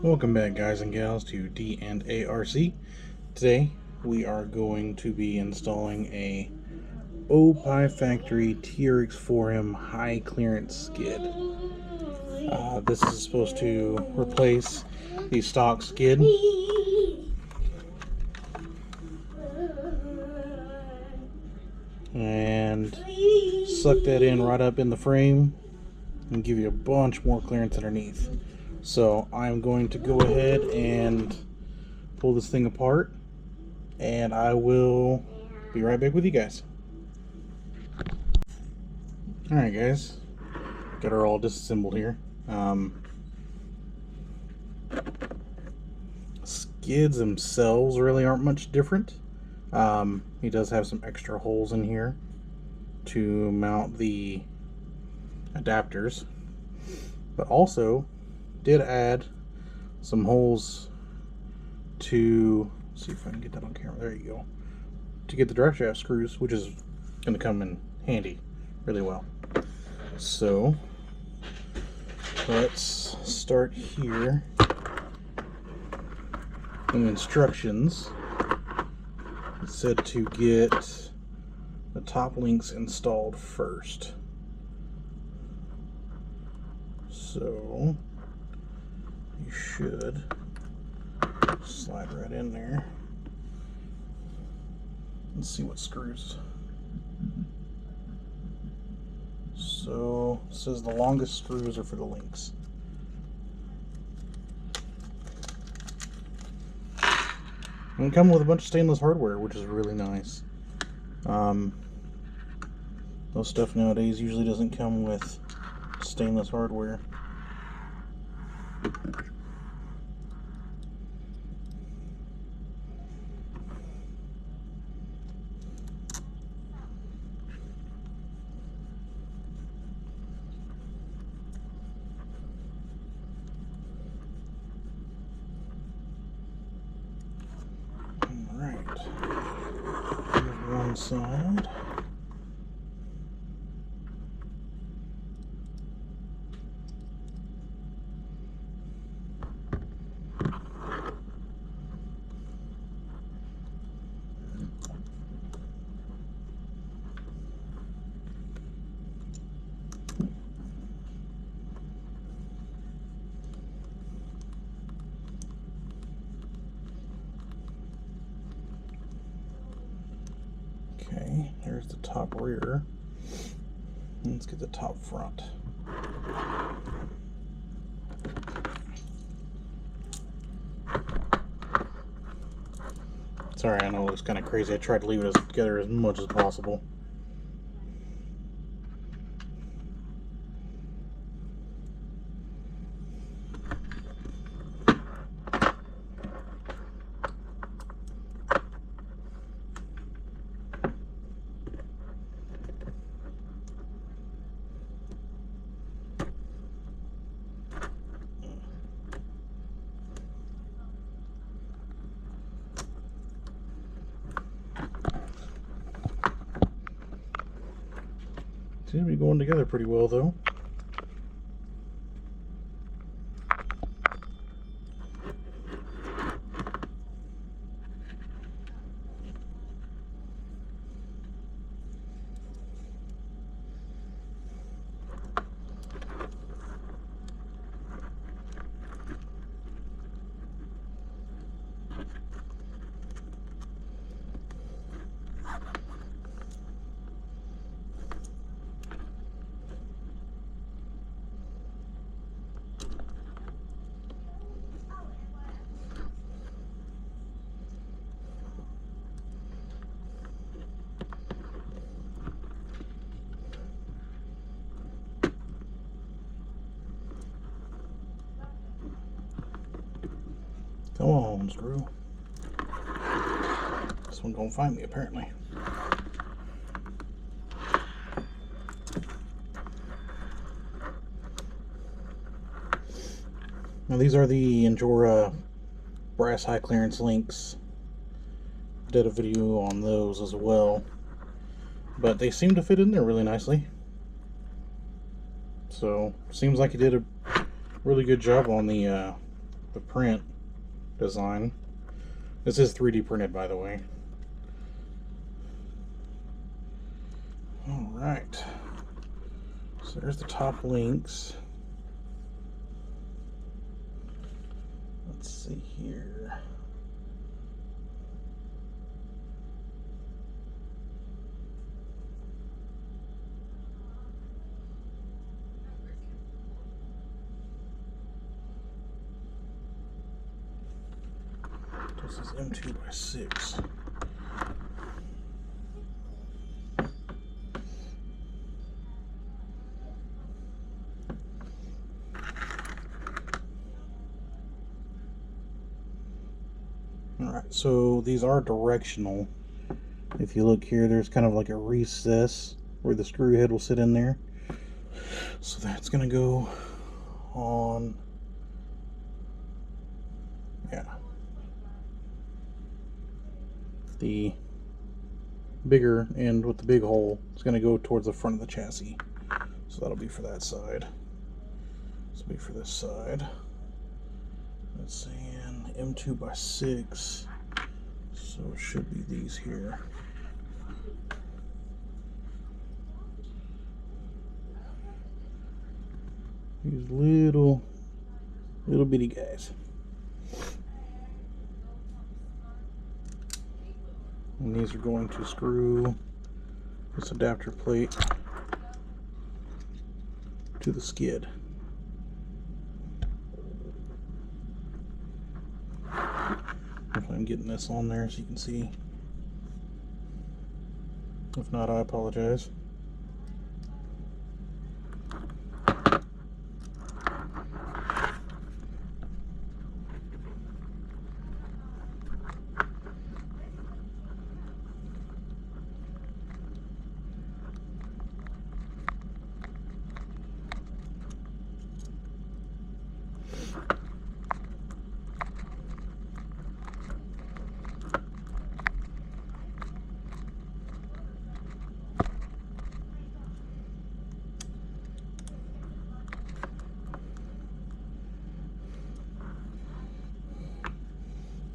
Welcome back, guys and gals, to D&A RC. Today we are going to be installing a Oppai Factory trx4m high clearance skid. This is supposed to replace the stock skid. And suck that in right up in the frame and give you a bunch more clearance underneath. So I'm going to go ahead and pull this thing apart, and I will be right back with you guys. Alright guys, got her all disassembled here. Skids themselves really aren't much different. He does have some extra holes in here to mount the adapters, but also did add some holes to, see if I can get that on camera, there you go, to get the drive shaft screws, which is going to come in handy really well. So let's start here. In the instructions, it said to get the top links installed first. So you should slide right in there and see what screws. So it says the longest screws are for the links. And they come with a bunch of stainless hardware, which is really nice. Those stuff nowadays usually doesn't come with stainless hardware. One side. Okay, there's the top rear. Let's get the top front. Sorry, I know it looks kind of crazy. I tried to leave it together as much as possible. Seems to be going together pretty well, though. Come on, screw. This one don't find me, apparently. Now these are the Injora brass high clearance links. I did a video on those as well, but they seem to fit in there really nicely. So seems like he did a really good job on the print design. This is 3D printed, by the way. All right. So there's the top links. Let's see here. This is M2x6. Alright, so these are directional. If you look here, there's kind of like a recess where the screw head will sit in there. So that's going to go on, yeah, the bigger end with the big hole is going to go towards the front of the chassis. So that'll be for that side. This will be for this side. Let's see, M2x6, so it should be these here. These little bitty guys. And these are going to screw this adapter plate to the skid. Hopefully I'm getting this on there so you can see. If not, I apologize.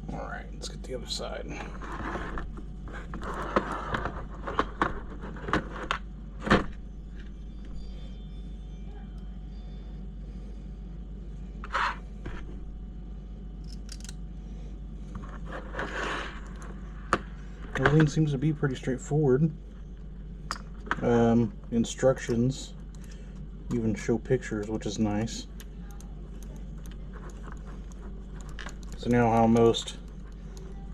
Alright, let's get the other side. Everything seems to be pretty straightforward. Instructions even show pictures, which is nice. So now how most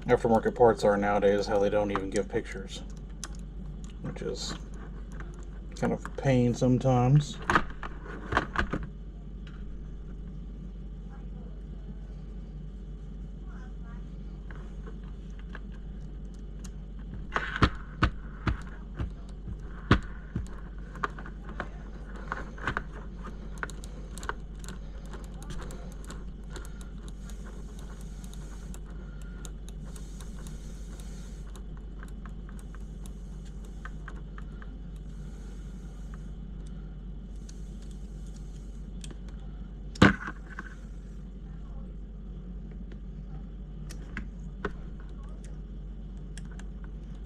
aftermarket parts are nowadays, how they don't even give pictures, which is kind of a pain sometimes.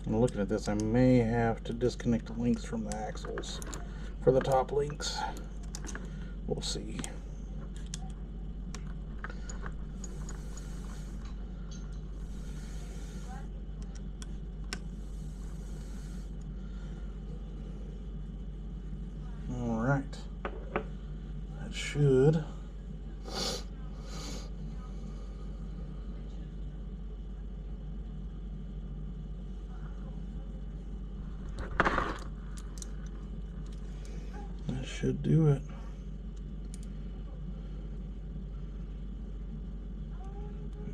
And looking at this, I may have to disconnect the links from the axles for the top links. We'll see. All right, that should. Should do it.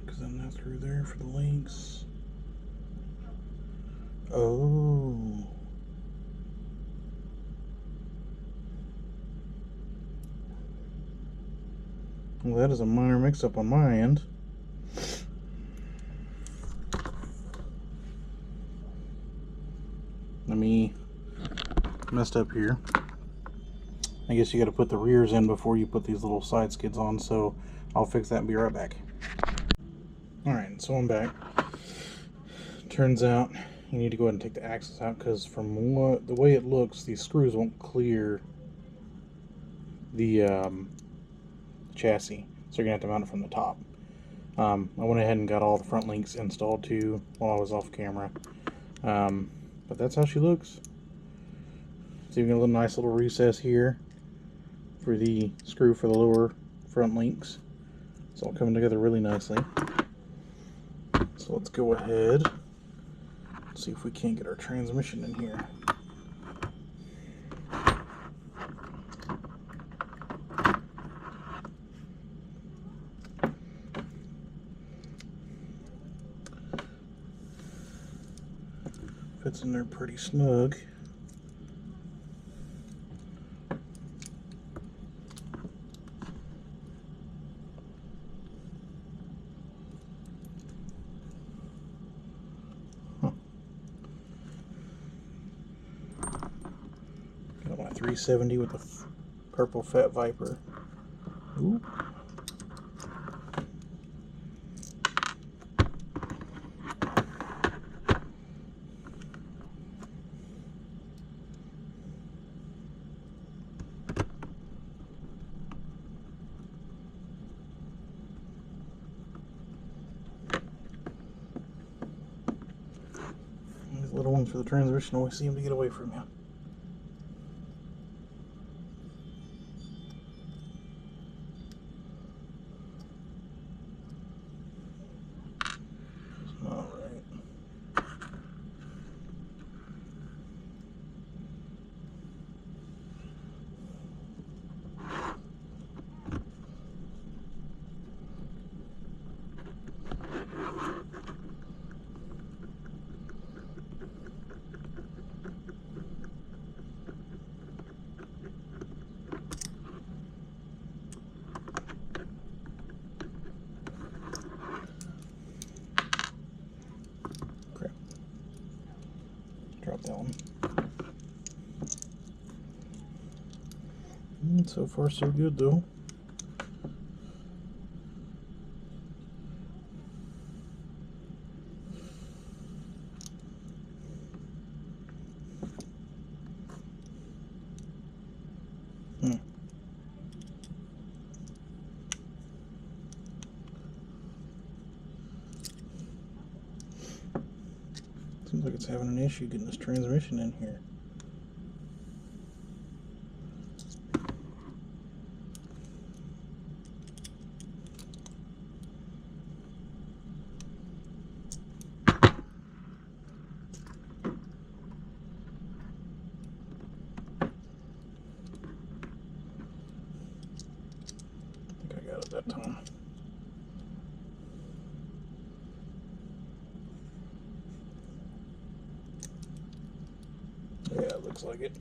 Because I'm not through there for the links. Oh. Well, that is a minor mix-up on my end. Let me messed up here. I guess you got to put the rears in before you put these little side skids on, so I'll fix that and be right back. Alright, so I'm back. Turns out you need to go ahead and take the axles out, because from the way it looks, these screws won't clear the chassis, so you're going to have to mount it from the top. I went ahead and got all the front links installed too while I was off camera, but that's how she looks. So you've got a little nice little recess here for the screw for the lower front links. It's all coming together really nicely. So let's go ahead and see if we can't get our transmission in here. Fits in there pretty snug. Got my 370 with the purple Fat Viper. Ooh. These little ones for the transmission always seem to get away from you. Drop that one. So far so good though. Seems like it's having an issue getting this transmission in here. I think I got it that time. Yeah, it looks like it.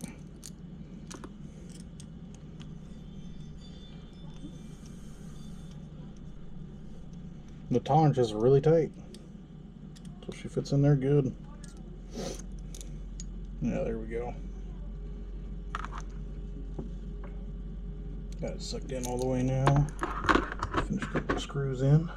The tolerances are really tight, so she fits in there good. Yeah, there we go. Got it sucked in all the way now. Finish putting the screws in.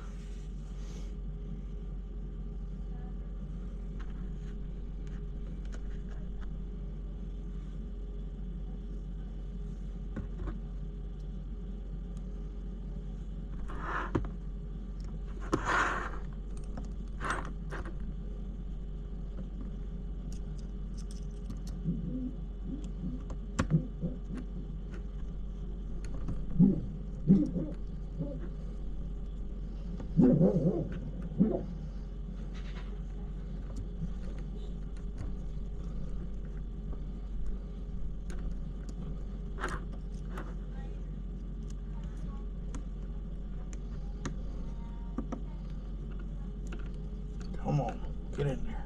Come on, get in there.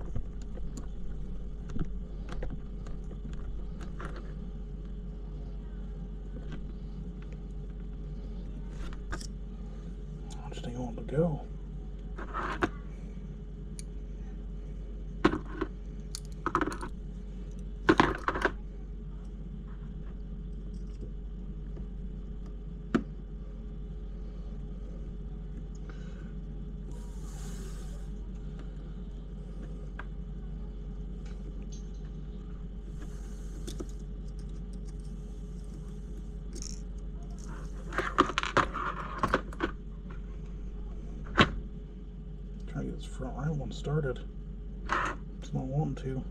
I just ain't want to go. right one started. It's not wanting to.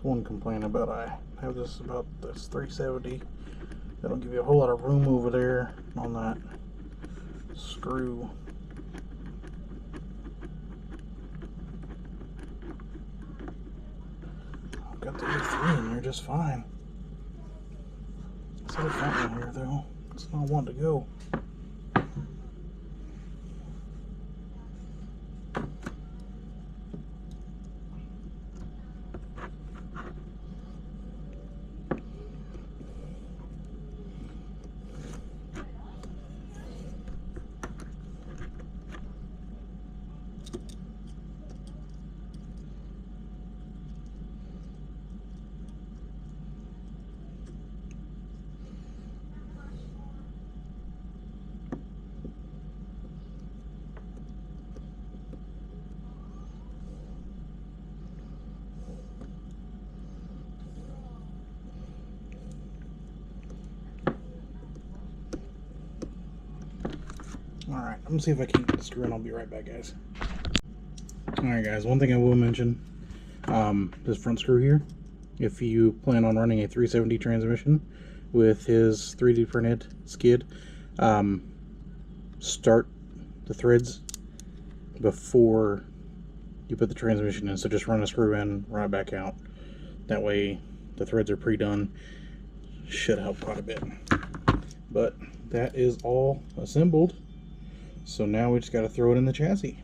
One complaint about I have this about this 370. They don't give you a whole lot of room over there on that screw. I've got the E3 in there just fine. It's a front one here though. It's not wanting to go. Alright, I'm gonna see if I can get the screw in. I'll be right back, guys. Alright guys, one thing I will mention, this front screw here, if you plan on running a 370 transmission with his 3D printed skid, start the threads before you put the transmission in. So just run a screw in, run it back out. That way the threads are pre-done. Should help quite a bit. But that is all assembled. So now we just got to throw it in the chassis.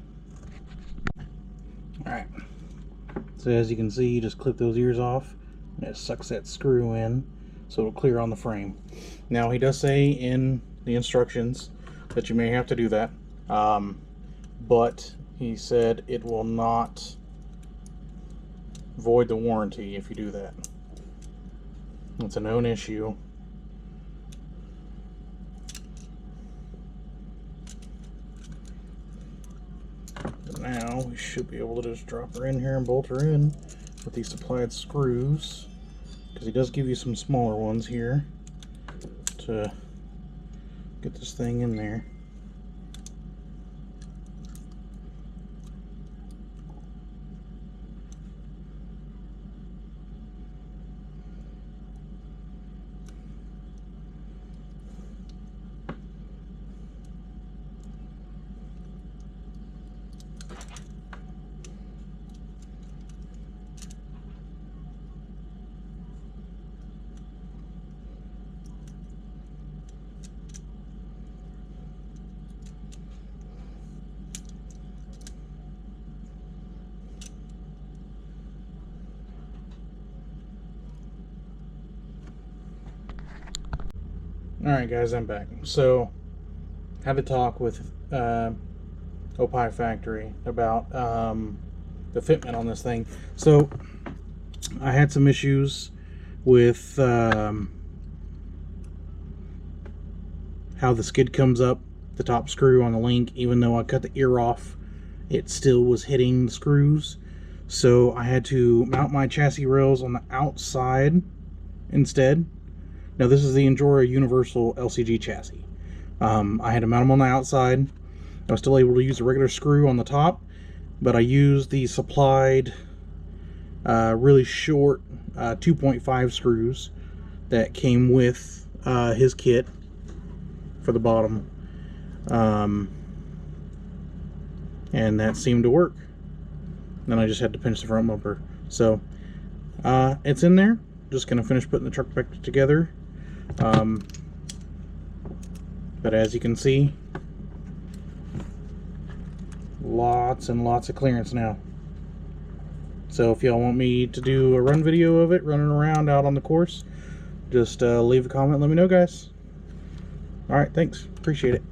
Alright, so as you can see, you just clip those ears off and it sucks that screw in so it'll clear on the frame. Now he does say in the instructions that you may have to do that, but he said it will not void the warranty if you do that. It's a known issue. Now we should be able to just drop her in here and bolt her in with these supplied screws, because he does give you some smaller ones here to get this thing in there. Alright guys, I'm back. So, had a talk with Oppai Factory about the fitment on this thing. So, I had some issues with how the skid comes up, the top screw on the link. Even though I cut the ear off, it still was hitting the screws. So, I had to mount my chassis rails on the outside instead. Now this is the Injora Universal LCG chassis. I had to mount them on the outside. I was still able to use a regular screw on the top, but I used the supplied really short 2.5 screws that came with his kit for the bottom. And that seemed to work. Then I just had to pinch the front bumper. So it's in there. Just gonna finish putting the truck back together. But as you can see, lots and lots of clearance now. So if y'all want me to do a run video of it running around out on the course, just leave a comment, let me know, guys. Alright, thanks, appreciate it.